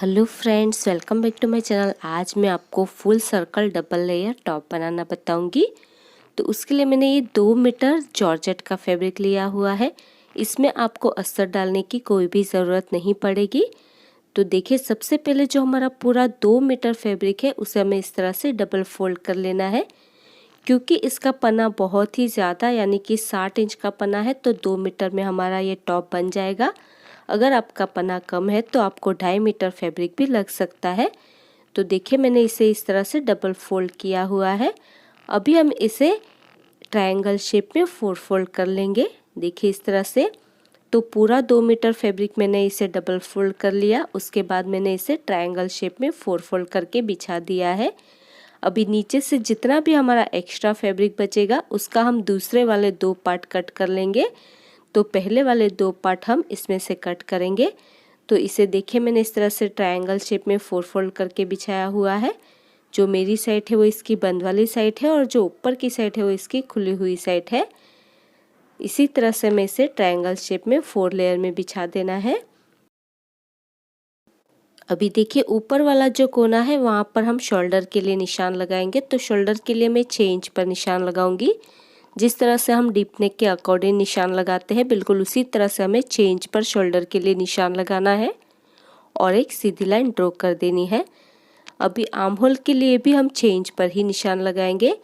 Hello friends, welcome back to my channel. आज मैं आपको full circle double layer top बनाना बताऊंगी। तो उसके लिए मैंने ये 2 मीटर जॉर्जेट का फैब्रिक लिया हुआ है। इसमें आपको अस्तर डालने की कोई भी ज़रूरत नहीं पड़ेगी। तो देखिए, सबसे पहले जो हमारा पूरा 2 मीटर फैब्रिक है उसे हमें इस तरह से डबल फोल्ड कर लेना है। क्योंकि इसका पन्ना बहुत ही ज़्यादा यानी कि 60 इंच का पन्ना है, तो 2 मीटर में हमारा ये टॉप बन जाएगा। अगर आपका पन्ना कम है तो आपको 2.5 मीटर फैब्रिक भी लग सकता है। तो देखिए, मैंने इसे इस तरह से डबल फोल्ड किया हुआ है। अभी हम इसे ट्रायंगल शेप में 4 फोल्ड कर लेंगे। देखिए इस तरह से। तो पूरा 2 मीटर फैब्रिक मैंने इसे डबल फोल्ड कर लिया। उसके बाद मैंने इसे ट्रायंगल शेप में 4 फोल्ड करके बिछा दिया है। अभी नीचे से जितना भी हमारा एक्स्ट्रा फैब्रिक बचेगा उसका हम दूसरे वाले 2 पार्ट कट कर लेंगे। तो पहले वाले 2 पार्ट हम इसमें से कट करेंगे। तो इसे देखिए, मैंने इस तरह से ट्रायंगल शेप में 4 फोल्ड करके बिछाया हुआ है। जो मेरी साइड है वो इसकी बंद वाली साइड है और जो ऊपर की साइड है वो इसकी खुली हुई साइड है। इसी तरह से मैं इसे ट्रायंगल शेप में 4 लेयर में बिछा देना है। अभी देखिए, ऊपर वाला जो कोना है वहाँ पर हम शोल्डर के लिए निशान लगाएंगे। तो शोल्डर के लिए मैं 6 इंच पर निशान लगाऊंगी। जिस तरह से हम डीप नेक के अकॉर्डिंग निशान लगाते हैं, बिल्कुल उसी तरह से हमें 6 इंच पर शोल्डर के लिए निशान लगाना है और एक सीधी लाइन ड्रॉ कर देनी है। अभी आर्म होल के लिए भी हम 6 इंच पर ही निशान लगाएंगे।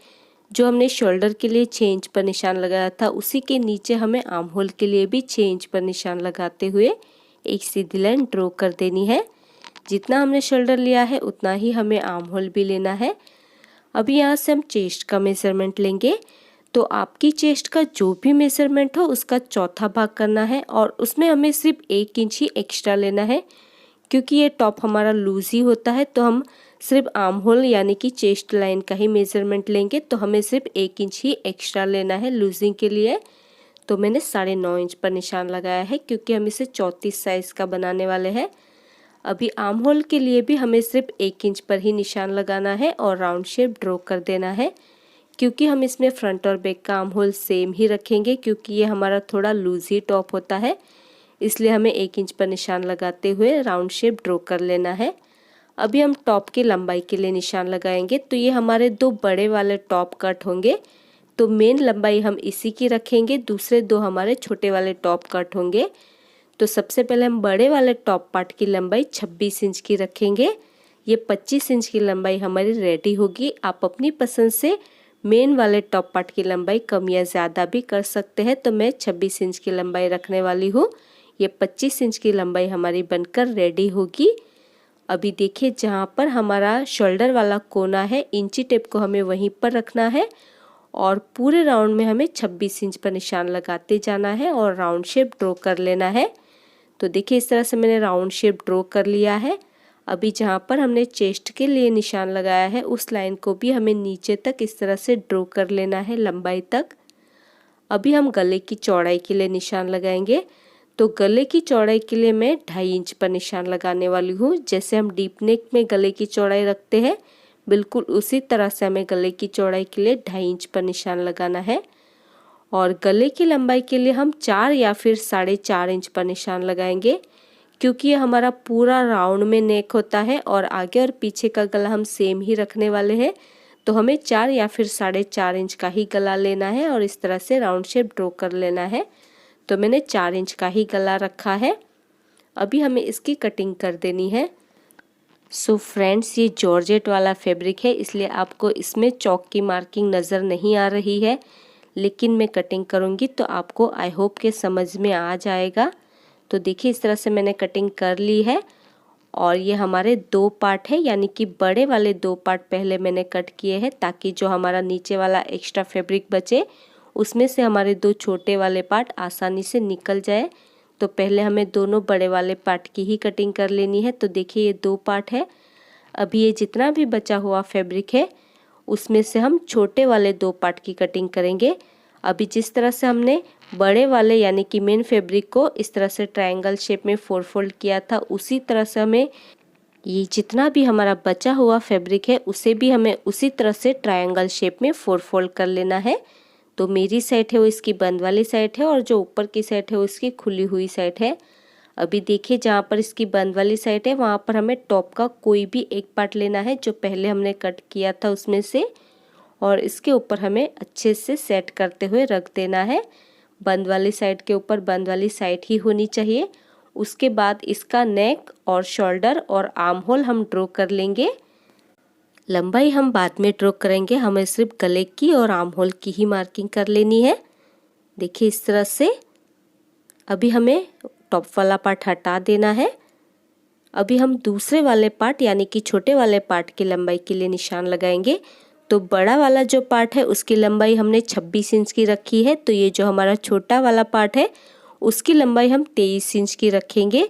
जो हमने शोल्डर के लिए 6 इंच पर निशान लगाया था उसी के नीचे हमें आर्म होल के लिए भी 6 इंच पर निशान लगाते हुए एक सीधी लाइन ड्रॉ कर देनी है। जितना हमने शोल्डर लिया है उतना ही हमें आर्म होल भी लेना है। अभी यहाँ से हम चेस्ट का मेजरमेंट लेंगे। तो आपकी चेस्ट का जो भी मेजरमेंट हो उसका चौथा भाग करना है और उसमें हमें सिर्फ 1 इंच ही एक्स्ट्रा लेना है। क्योंकि ये टॉप हमारा लूज ही होता है, तो हम सिर्फ आर्म होल यानी कि चेस्ट लाइन का ही मेजरमेंट लेंगे। तो हमें सिर्फ 1 इंच ही एक्स्ट्रा लेना है लूजिंग के लिए। तो मैंने 9.5 इंच पर निशान लगाया है क्योंकि हम इसे 34 साइज का बनाने वाले हैं। अभी आर्म होल के लिए भी हमें सिर्फ 1 इंच पर ही निशान लगाना है और राउंड शेप ड्रॉ कर देना है। क्योंकि हम इसमें फ्रंट और बैक का आर्म होल सेम ही रखेंगे, क्योंकि ये हमारा थोड़ा लूज ही टॉप होता है, इसलिए हमें 1 इंच पर निशान लगाते हुए राउंड शेप ड्रॉ कर लेना है। अभी हम टॉप की लंबाई के लिए निशान लगाएंगे। तो ये हमारे 2 बड़े वाले टॉप कट होंगे। तो मेन लंबाई हम इसी की रखेंगे, दूसरे 2 हमारे छोटे वाले टॉप कट होंगे। तो सबसे पहले हम बड़े वाले टॉप पार्ट की लंबाई 26 इंच की रखेंगे। ये 25 इंच की लंबाई हमारी रेडी होगी। आप अपनी पसंद से मेन वाले टॉप पार्ट की लंबाई कम या ज़्यादा भी कर सकते हैं। तो मैं 26 इंच की लंबाई रखने वाली हूँ। ये 25 इंच की लंबाई हमारी बनकर रेडी होगी। अभी देखिए, जहाँ पर हमारा शोल्डर वाला कोना है, इंची टेप को हमें वहीं पर रखना है और पूरे राउंड में हमें 26 इंच पर निशान लगाते जाना है और राउंड शेप ड्रॉ कर लेना है। तो देखिए, इस तरह से मैंने राउंड शेप ड्रॉ कर लिया है। अभी जहाँ पर हमने चेस्ट के लिए निशान लगाया है उस लाइन को भी हमें नीचे तक इस तरह से ड्रॉ कर लेना है लंबाई तक। अभी हम गले की चौड़ाई के लिए निशान लगाएंगे। तो गले की चौड़ाई के लिए मैं 2.5 इंच पर निशान लगाने वाली हूँ। जैसे हम डीप नेक में गले की चौड़ाई रखते हैं, बिल्कुल उसी तरह से हमें गले की चौड़ाई के लिए 2.5 इंच पर निशान लगाना है। और गले की लंबाई के लिए हम 4 या फिर 4.5 इंच पर निशान लगाएंगे। क्योंकि ये हमारा पूरा राउंड में नेक होता है और आगे और पीछे का गला हम सेम ही रखने वाले हैं, तो हमें 4 या फिर 4.5 इंच का ही गला लेना है और इस तरह से राउंड शेप ड्रॉ कर लेना है। तो मैंने 4 इंच का ही गला रखा है। अभी हमें इसकी कटिंग कर देनी है। सो फ्रेंड्स, ये जॉर्जेट वाला फैब्रिक है, इसलिए आपको इसमें चौक की मार्किंग नज़र नहीं आ रही है, लेकिन मैं कटिंग करूँगी तो आपको आई होप के समझ में आ जाएगा। तो देखिए, इस तरह से मैंने कटिंग कर ली है और ये हमारे 2 पार्ट है, यानी कि बड़े वाले 2 पार्ट पहले मैंने कट किए हैं ताकि जो हमारा नीचे वाला एक्स्ट्रा फैब्रिक बचे उसमें से हमारे 2 छोटे वाले पार्ट आसानी से निकल जाए। तो पहले हमें दोनों बड़े वाले पार्ट की ही कटिंग कर लेनी है। तो देखिए, ये 2 पार्ट है। अभी ये जितना भी बचा हुआ फैब्रिक है उसमें से हम छोटे वाले 2 पार्ट की कटिंग करेंगे। अभी जिस तरह से हमने बड़े वाले यानी कि मेन फैब्रिक को इस तरह से ट्रायंगल शेप में 4 फोल्ड किया था, उसी तरह से हमें ये जितना भी हमारा बचा हुआ फैब्रिक है उसे भी हमें उसी तरह से ट्रायंगल शेप में 4 फोल्ड कर लेना है। तो मेरी साइड है वो इसकी बंद वाली साइड है और जो ऊपर की साइड है वो इसकी खुली हुई साइड है। अभी देखिए जहाँ पर इसकी बंद वाली साइड है वहाँ पर हमें टॉप का कोई भी एक पार्ट लेना है जो पहले हमने कट किया था उसमें से, और इसके ऊपर हमें अच्छे से सेट करते हुए रख देना है। बंद वाली साइड के ऊपर बंद वाली साइड ही होनी चाहिए। उसके बाद इसका नेक और शोल्डर और आर्म होल हम ड्रॉ कर लेंगे। लंबाई हम बाद में ड्रॉ करेंगे, हमें सिर्फ गले की और आर्म होल की ही मार्किंग कर लेनी है। देखिए इस तरह से। अभी हमें टॉप वाला पार्ट हटा देना है। अभी हम दूसरे वाले पार्ट यानी कि छोटे वाले पार्ट की लंबाई के लिए निशान लगाएंगे। तो बड़ा वाला जो पार्ट है उसकी लंबाई हमने 26 इंच की रखी है, तो ये जो हमारा छोटा वाला पार्ट है उसकी लंबाई हम 23 इंच की रखेंगे।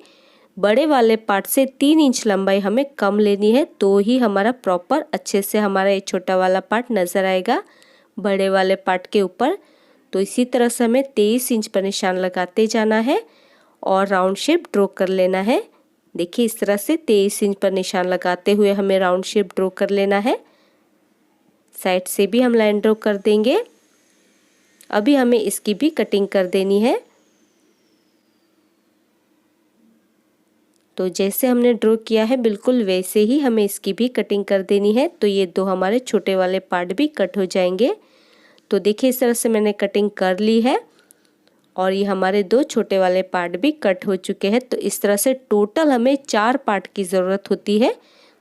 बड़े वाले पार्ट से 3 इंच लंबाई हमें कम लेनी है, तो ही हमारा प्रॉपर अच्छे से हमारा ये छोटा वाला पार्ट नज़र आएगा बड़े वाले पार्ट के ऊपर। तो इसी तरह से हमें 23 इंच पर निशान लगाते जाना है और राउंड शेप ड्रॉ कर लेना है। देखिए इस तरह से 23 इंच पर निशान लगाते हुए हमें राउंड शेप ड्रॉ कर लेना है। साइड से भी हम लाइन ड्रॉ कर देंगे। अभी हमें इसकी भी कटिंग कर देनी है। तो जैसे हमने ड्रॉ किया है बिल्कुल वैसे ही हमें इसकी भी कटिंग कर देनी है, तो ये दो हमारे छोटे वाले पार्ट भी कट हो जाएंगे। तो देखिए इस तरह से मैंने कटिंग कर ली है और ये हमारे दो छोटे वाले पार्ट भी कट हो चुके हैं। तो इस तरह से टोटल हमें 4 पार्ट की ज़रूरत होती है,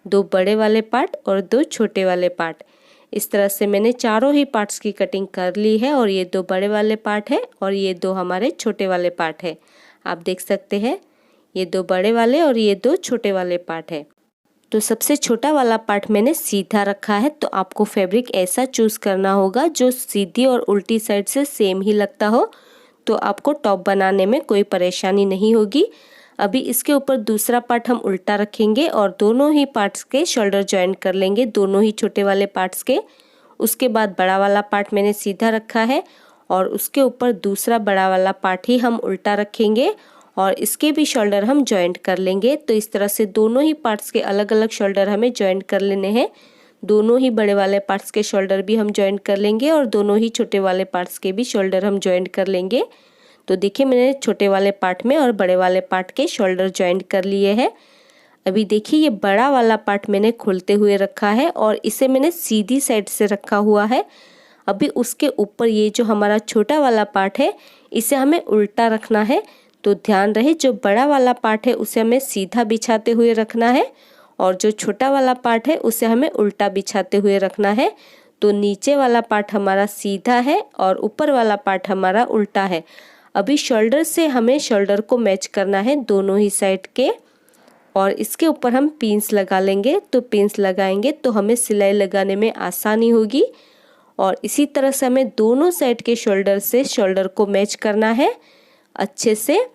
2 बड़े वाले पार्ट और 2 छोटे वाले पार्ट। इस तरह से मैंने चारों ही पार्ट्स की कटिंग कर ली है और ये 2 बड़े वाले पार्ट है और ये 2 हमारे छोटे वाले पार्ट है। आप देख सकते हैं ये 2 बड़े वाले और ये 2 छोटे वाले पार्ट है। तो सबसे छोटा वाला पार्ट मैंने सीधा रखा है, तो आपको फैब्रिक ऐसा चूज़ करना होगा जो सीधी और उल्टी साइड से सेम ही लगता हो, तो आपको टॉप बनाने में कोई परेशानी नहीं होगी। अभी इसके ऊपर दूसरा पार्ट हम उल्टा रखेंगे और दोनों ही पार्ट्स के शोल्डर जॉइन कर लेंगे, दोनों ही छोटे वाले पार्ट्स के। उसके बाद बड़ा वाला पार्ट मैंने सीधा रखा है और उसके ऊपर दूसरा बड़ा वाला पार्ट ही हम उल्टा रखेंगे और इसके भी शोल्डर हम जॉइंट कर लेंगे। तो इस तरह से दोनों ही पार्ट्स के अलग अलग शोल्डर हमें जॉइंट कर लेने हैं। दोनों ही बड़े वाले पार्ट्स के शोल्डर भी हम जॉइंट कर लेंगे और दोनों ही छोटे वाले पार्ट्स के भी शोल्डर हम जॉइंट कर लेंगे। तो देखिए मैंने छोटे वाले पार्ट में और बड़े वाले पार्ट के शोल्डर जॉइंट कर लिए हैं। अभी देखिए ये बड़ा वाला पार्ट मैंने खोलते हुए रखा है और इसे मैंने सीधी साइड से रखा हुआ है। अभी उसके ऊपर ये जो हमारा छोटा वाला पार्ट है इसे हमें उल्टा रखना है। तो ध्यान रहे जो बड़ा वाला पार्ट है उसे हमें सीधा बिछाते हुए रखना है और जो छोटा वाला पार्ट है उसे हमें उल्टा बिछाते हुए रखना है। तो नीचे वाला पार्ट हमारा सीधा है और ऊपर वाला पार्ट हमारा उल्टा है। अभी शोल्डर से हमें शोल्डर को मैच करना है दोनों ही साइड के और इसके ऊपर हम पिन्स लगा लेंगे। तो पिन्स लगाएंगे तो हमें सिलाई लगाने में आसानी होगी और इसी तरह से हमें दोनों साइड के शोल्डर से शोल्डर को मैच करना है अच्छे से।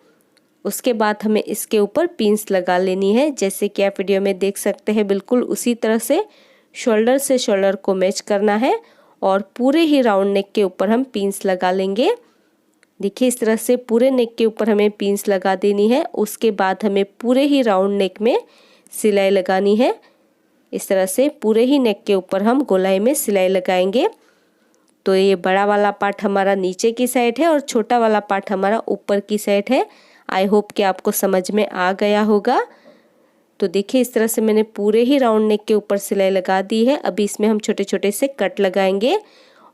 उसके बाद हमें इसके ऊपर पिन्स लगा लेनी है, जैसे कि आप वीडियो में देख सकते हैं बिल्कुल उसी तरह से शोल्डर से शोल्डर को मैच करना है और पूरे ही राउंड नेक के ऊपर हम पिन्स लगा लेंगे। देखिए इस तरह से पूरे नेक के ऊपर हमें पिन्स लगा देनी है। उसके बाद हमें पूरे ही राउंड नेक में सिलाई लगानी है। इस तरह से पूरे ही नेक के ऊपर हम गोलाई में सिलाई लगाएंगे। तो ये बड़ा वाला पार्ट हमारा नीचे की साइड है और छोटा वाला पार्ट हमारा ऊपर की साइड है। आई होप कि आपको समझ में आ गया होगा। तो देखिए इस तरह से मैंने पूरे ही राउंड नेक के ऊपर सिलाई लगा दी है। अभी इसमें हम छोटे छोटे से कट लगाएंगे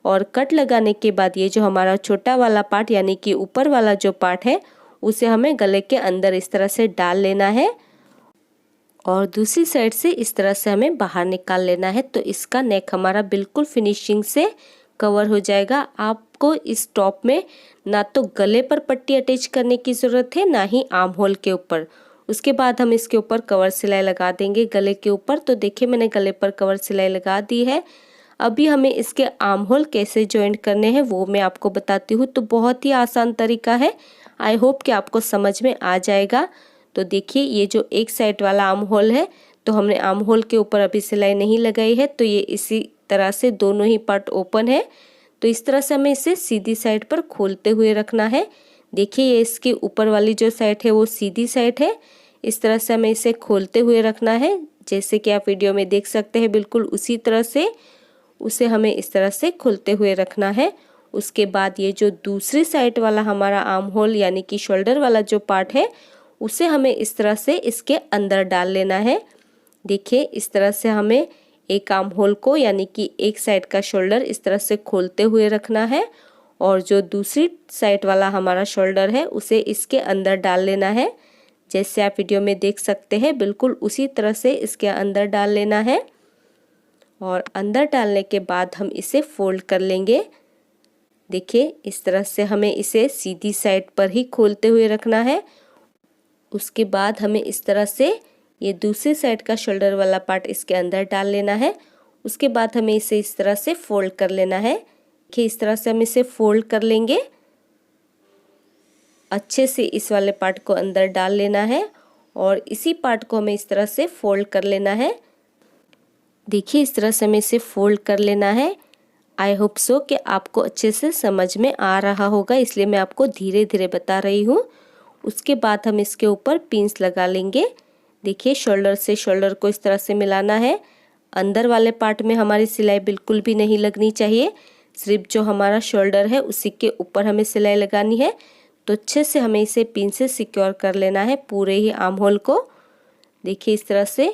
और कट लगाने के बाद ये जो हमारा छोटा वाला पार्ट यानी कि ऊपर वाला जो पार्ट है उसे हमें गले के अंदर इस तरह से डाल लेना है और दूसरी साइड से इस तरह से हमें बाहर निकाल लेना है। तो इसका नेक हमारा बिल्कुल फिनिशिंग से कवर हो जाएगा। आपको इस टॉप में ना तो गले पर पट्टी अटैच करने की ज़रूरत है ना ही आर्म होल के ऊपर। उसके बाद हम इसके ऊपर कवर सिलाई लगा देंगे गले के ऊपर। तो देखिए मैंने गले पर कवर सिलाई लगा दी है। अभी हमें इसके आर्म होल कैसे जॉइंट करने हैं वो मैं आपको बताती हूँ। तो बहुत ही आसान तरीका है, आई होप कि आपको समझ में आ जाएगा। तो देखिए ये जो एक साइड वाला आर्म होल है तो हमने आर्म होल के ऊपर अभी सिलाई नहीं लगाई है, तो ये इसी तरह से दोनों ही पार्ट ओपन है। तो इस तरह से हमें इसे सीधी साइड पर खोलते हुए रखना है। देखिए ये इसके ऊपर वाली जो साइड है वो सीधी साइड है। इस तरह से हमें इसे खोलते हुए रखना है, जैसे कि आप वीडियो में देख सकते हैं बिल्कुल उसी तरह से उसे हमें इस तरह से खोलते हुए रखना है। उसके बाद ये जो दूसरी साइड वाला हमारा आर्म होल यानी कि शोल्डर वाला जो पार्ट है उसे हमें इस तरह से इसके अंदर डाल लेना है। देखिए इस तरह से हमें एक आर्म होल को यानी कि एक साइड का शोल्डर इस तरह से खोलते हुए रखना है और जो दूसरी साइड वाला हमारा शोल्डर है उसे इसके अंदर डाल लेना है। जैसे आप वीडियो में देख सकते हैं बिल्कुल उसी तरह से इसके अंदर डाल लेना है और अंदर डालने के बाद हम इसे फोल्ड कर लेंगे। देखिए इस तरह से हमें इसे सीधी साइड पर ही खोलते हुए रखना है। उसके बाद हमें इस तरह से ये दूसरी साइड का शोल्डर वाला पार्ट इसके अंदर डाल लेना है। उसके बाद हमें इसे इस तरह से फोल्ड कर लेना है। देखिए इस तरह से हम इसे फोल्ड कर लेंगे। अच्छे से इस वाले पार्ट को अंदर डाल लेना है और इसी पार्ट को हमें इस तरह से फोल्ड कर लेना है। देखिए इस तरह से हमें इसे फोल्ड कर लेना है। आई होप सो कि आपको अच्छे से समझ में आ रहा होगा, इसलिए मैं आपको धीरे धीरे बता रही हूँ। उसके बाद हम इसके ऊपर पिन्स लगा लेंगे। देखिए शोल्डर से शोल्डर को इस तरह से मिलाना है। अंदर वाले पार्ट में हमारी सिलाई बिल्कुल भी नहीं लगनी चाहिए, सिर्फ जो हमारा शोल्डर है उसी के ऊपर हमें सिलाई लगानी है। तो अच्छे से हमें इसे पिन से सिक्योर कर लेना है पूरे ही आर्म होल को। देखिए इस तरह से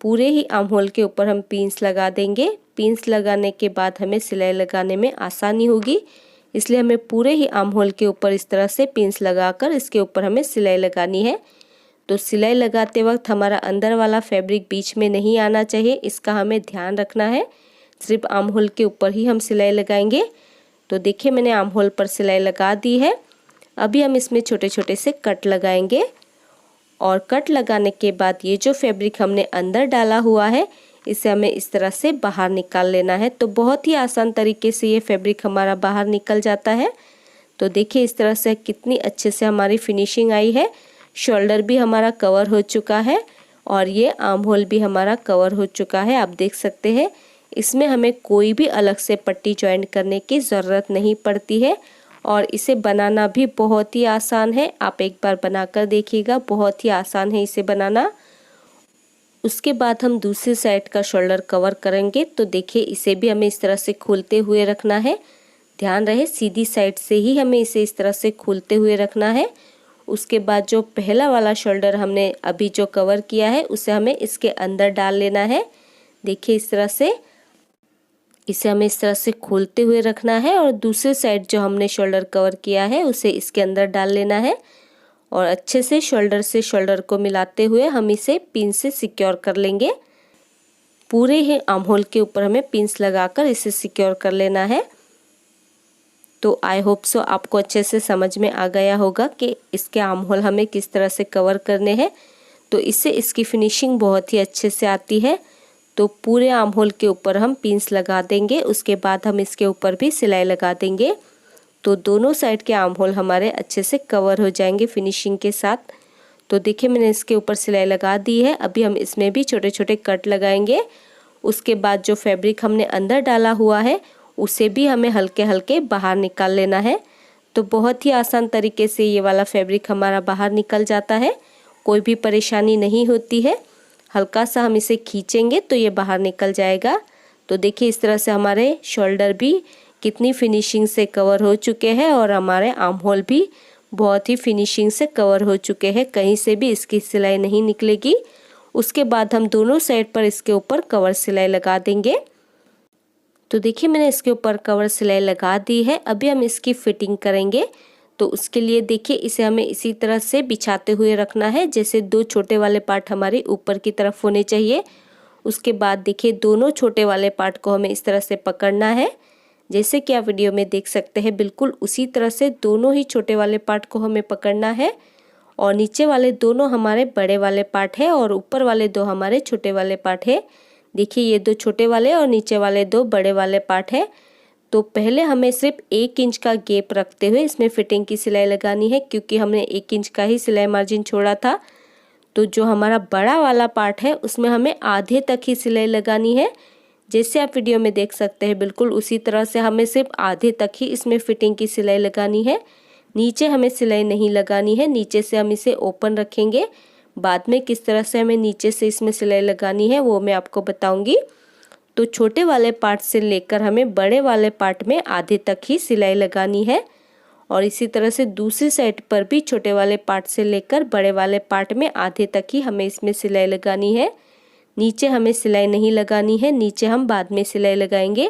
पूरे ही आर्म होल के ऊपर हम पिन्स लगा देंगे। पिन्स लगाने के बाद हमें सिलाई लगाने में आसानी होगी, इसलिए हमें पूरे ही आर्म होल के ऊपर इस तरह से पिन्स लगाकर इसके ऊपर हमें सिलाई लगानी है। तो सिलाई लगाते वक्त हमारा अंदर वाला फैब्रिक बीच में नहीं आना चाहिए, इसका हमें ध्यान रखना है। सिर्फ आर्म होल के ऊपर ही हम सिलाई लगाएंगे। तो देखिए मैंने आर्म होल पर सिलाई लगा दी है। अभी हम इसमें छोटे छोटे से कट लगाएंगे और कट लगाने के बाद ये जो फैब्रिक हमने अंदर डाला हुआ है इसे हमें इस तरह से बाहर निकाल लेना है। तो बहुत ही आसान तरीके से ये फैब्रिक हमारा बाहर निकल जाता है। तो देखिए इस तरह से कितनी अच्छे से हमारी फिनिशिंग आई है। शोल्डर भी हमारा कवर हो चुका है और ये आर्म होल भी हमारा कवर हो चुका है। आप देख सकते हैं इसमें हमें कोई भी अलग से पट्टी जॉइंट करने की ज़रूरत नहीं पड़ती है और इसे बनाना भी बहुत ही आसान है। आप एक बार बनाकर देखिएगा, बहुत ही आसान है इसे बनाना। उसके बाद हम दूसरी साइड का शोल्डर कवर करेंगे। तो देखिए इसे भी हमें इस तरह से खोलते हुए रखना है। ध्यान रहे सीधी साइड से ही हमें इसे इस तरह से खोलते हुए रखना है। उसके बाद जो पहला वाला शोल्डर हमने अभी जो कवर किया है उसे हमें इसके अंदर डाल लेना है। देखिए इस तरह से इसे हमें इस तरह से खोलते हुए रखना है और दूसरी साइड जो हमने शोल्डर कवर किया है उसे इसके अंदर डाल लेना है और अच्छे से शोल्डर को मिलाते हुए हम इसे पिन से सिक्योर कर लेंगे। पूरे ही आर्म होल के ऊपर हमें पिन्स लगाकर इसे सिक्योर कर लेना है। तो आई होप सो आपको अच्छे से समझ में आ गया होगा कि इसके आर्म होल हमें किस तरह से कवर करने हैं। तो इससे इसकी फिनिशिंग बहुत ही अच्छे से आती है। तो पूरे आर्म होल के ऊपर हम पिन्स लगा देंगे। उसके बाद हम इसके ऊपर भी सिलाई लगा देंगे। तो दोनों साइड के आर्म होल हमारे अच्छे से कवर हो जाएंगे फिनिशिंग के साथ। तो देखिए मैंने इसके ऊपर सिलाई लगा दी है। अभी हम इसमें भी छोटे छोटे कट लगाएंगे। उसके बाद जो फैब्रिक हमने अंदर डाला हुआ है उसे भी हमें हल्के हल्के बाहर निकाल लेना है। तो बहुत ही आसान तरीके से ये वाला फैब्रिक हमारा बाहर निकल जाता है, कोई भी परेशानी नहीं होती है। हल्का सा हम इसे खींचेंगे तो ये बाहर निकल जाएगा। तो देखिए इस तरह से हमारे शोल्डर भी कितनी फिनिशिंग से कवर हो चुके हैं और हमारे आर्म होल भी बहुत ही फिनिशिंग से कवर हो चुके हैं, कहीं से भी इसकी सिलाई नहीं निकलेगी। उसके बाद हम दोनों साइड पर इसके ऊपर कवर सिलाई लगा देंगे। तो देखिए मैंने इसके ऊपर कवर सिलाई लगा दी है। अभी हम इसकी फिटिंग करेंगे। तो उसके लिए देखिए इसे हमें इसी तरह से बिछाते हुए रखना है, जैसे दो छोटे वाले पार्ट हमारे ऊपर की तरफ होने चाहिए। उसके बाद देखिए दोनों छोटे वाले पार्ट को हमें इस तरह से पकड़ना है, जैसे कि आप वीडियो में देख सकते हैं। बिल्कुल उसी तरह से दोनों ही छोटे वाले पार्ट को हमें पकड़ना है और नीचे वाले दोनों हमारे बड़े वाले पार्ट है और ऊपर वाले दो हमारे छोटे वाले पार्ट है। देखिए ये दो छोटे वाले और नीचे वाले दो बड़े वाले पार्ट है। तो पहले हमें सिर्फ 1 इंच का गैप रखते हुए इसमें फिटिंग की सिलाई लगानी है, क्योंकि हमने 1 इंच का ही सिलाई मार्जिन छोड़ा था। तो जो हमारा बड़ा वाला पार्ट है उसमें हमें आधे तक ही सिलाई लगानी है, जैसे आप वीडियो में देख सकते हैं। बिल्कुल उसी तरह से हमें सिर्फ आधे तक ही इसमें फिटिंग की सिलाई लगानी है, नीचे हमें सिलाई नहीं लगानी है। नीचे से हम इसे ओपन रखेंगे, बाद में किस तरह से हमें नीचे से इसमें सिलाई लगानी है वो मैं आपको बताऊंगी। तो छोटे वाले पार्ट से लेकर हमें बड़े वाले पार्ट में आधे तक ही सिलाई लगानी है और इसी तरह से दूसरी साइड पर भी छोटे वाले पार्ट से लेकर बड़े वाले पार्ट में आधे तक ही हमें इसमें सिलाई लगानी है। नीचे हमें सिलाई नहीं लगानी है, नीचे हम बाद में सिलाई लगाएंगे।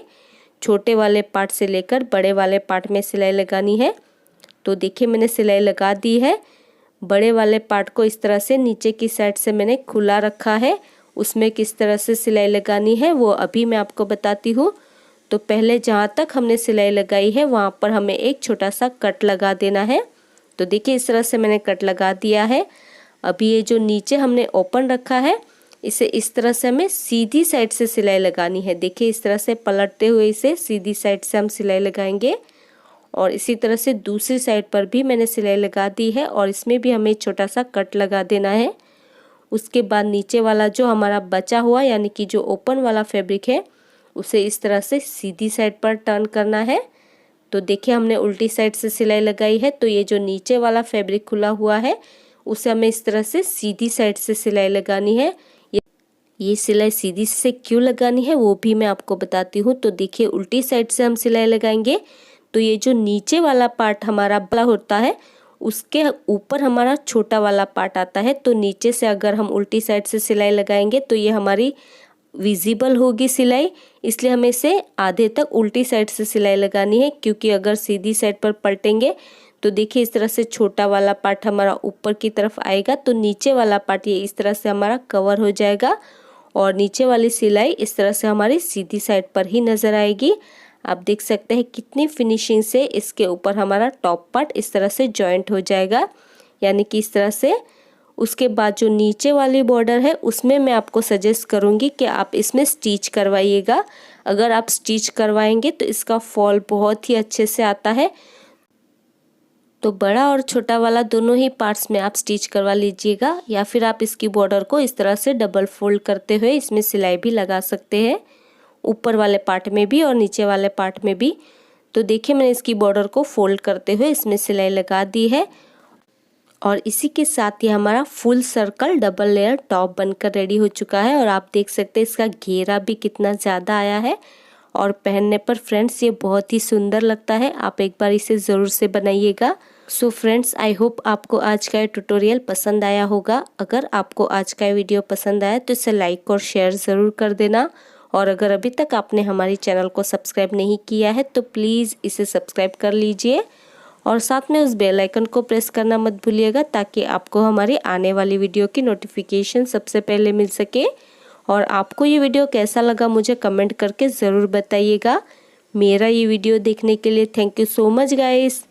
छोटे वाले पार्ट से लेकर बड़े वाले पार्ट में सिलाई लगानी है। तो देखिए मैंने सिलाई लगा दी है। बड़े वाले पार्ट को इस तरह से नीचे की साइड से मैंने खुला रखा है, उसमें किस तरह से सिलाई लगानी है वो अभी मैं आपको बताती हूँ। तो पहले जहाँ तक हमने सिलाई लगाई है वहाँ पर हमें एक छोटा सा कट लगा देना है। तो देखिए इस तरह से मैंने कट लगा दिया है। अभी ये जो नीचे हमने ओपन रखा है इसे इस तरह से हमें सीधी साइड से सिलाई लगानी है। देखिए इस तरह से पलटते हुए इसे सीधी साइड से हम सिलाई लगाएंगे। और इसी तरह से दूसरी साइड पर भी मैंने सिलाई लगा दी है और इसमें भी हमें छोटा सा कट लगा देना है। उसके बाद नीचे वाला जो हमारा बचा हुआ यानी कि जो ओपन वाला फैब्रिक है उसे इस तरह से सीधी साइड पर टर्न करना है। तो देखिए हमने उल्टी साइड से सिलाई लगाई है, तो ये जो नीचे वाला फैब्रिक खुला हुआ है उसे हमें इस तरह से सीधी साइड से सिलाई लगानी है। ये सिलाई सीधी से क्यों लगानी है वो भी मैं आपको बताती हूँ। तो देखिए उल्टी साइड से हम सिलाई लगाएंगे तो ये जो नीचे वाला पार्ट हमारा बड़ा होता है उसके ऊपर हमारा छोटा वाला पार्ट आता है। तो नीचे से अगर हम उल्टी साइड से सिलाई लगाएंगे तो ये हमारी विजिबल होगी सिलाई, इसलिए हमें इसे आधे तक उल्टी साइड से सिलाई लगानी है। क्योंकि अगर सीधी साइड पर पलटेंगे तो देखिए इस तरह से छोटा वाला पार्ट हमारा ऊपर की तरफ आएगा, तो नीचे वाला पार्ट ये इस तरह से हमारा कवर हो जाएगा और नीचे वाली सिलाई इस तरह से हमारी सीधी साइड पर ही नज़र आएगी। आप देख सकते हैं कितनी फिनिशिंग से इसके ऊपर हमारा टॉप पार्ट इस तरह से जॉइंट हो जाएगा, यानी कि इस तरह से। उसके बाद जो नीचे वाली बॉर्डर है उसमें मैं आपको सजेस्ट करूंगी कि आप इसमें स्टिच करवाइएगा। अगर आप स्टिच करवाएंगे तो इसका फॉल बहुत ही अच्छे से आता है। तो बड़ा और छोटा वाला दोनों ही पार्ट्स में आप स्टिच करवा लीजिएगा, या फिर आप इसकी बॉर्डर को इस तरह से डबल फोल्ड करते हुए इसमें सिलाई भी लगा सकते हैं, ऊपर वाले पार्ट में भी और नीचे वाले पार्ट में भी। तो देखिए मैंने इसकी बॉर्डर को फोल्ड करते हुए इसमें सिलाई लगा दी है और इसी के साथ ही हमारा full circle double layer top बनकर रेडी हो चुका है। और आप देख सकते हैं इसका घेरा भी कितना ज़्यादा आया है और पहनने पर फ्रेंड्स ये बहुत ही सुंदर लगता है। आप एक बार इसे ज़रूर से बनाइएगा। सो फ्रेंड्स आई होप आपको आज का ये ट्यूटोरियल पसंद आया होगा। अगर आपको आज का वीडियो पसंद आया तो इसे लाइक और शेयर ज़रूर कर देना। और अगर अभी तक आपने हमारी चैनल को सब्सक्राइब नहीं किया है तो प्लीज़ इसे सब्सक्राइब कर लीजिए और साथ में उस बेल आइकन को प्रेस करना मत भूलिएगा, ताकि आपको हमारी आने वाली वीडियो की नोटिफिकेशन सबसे पहले मिल सके। और आपको ये वीडियो कैसा लगा मुझे कमेंट करके ज़रूर बताइएगा। मेरा ये वीडियो देखने के लिए thank you so much guys.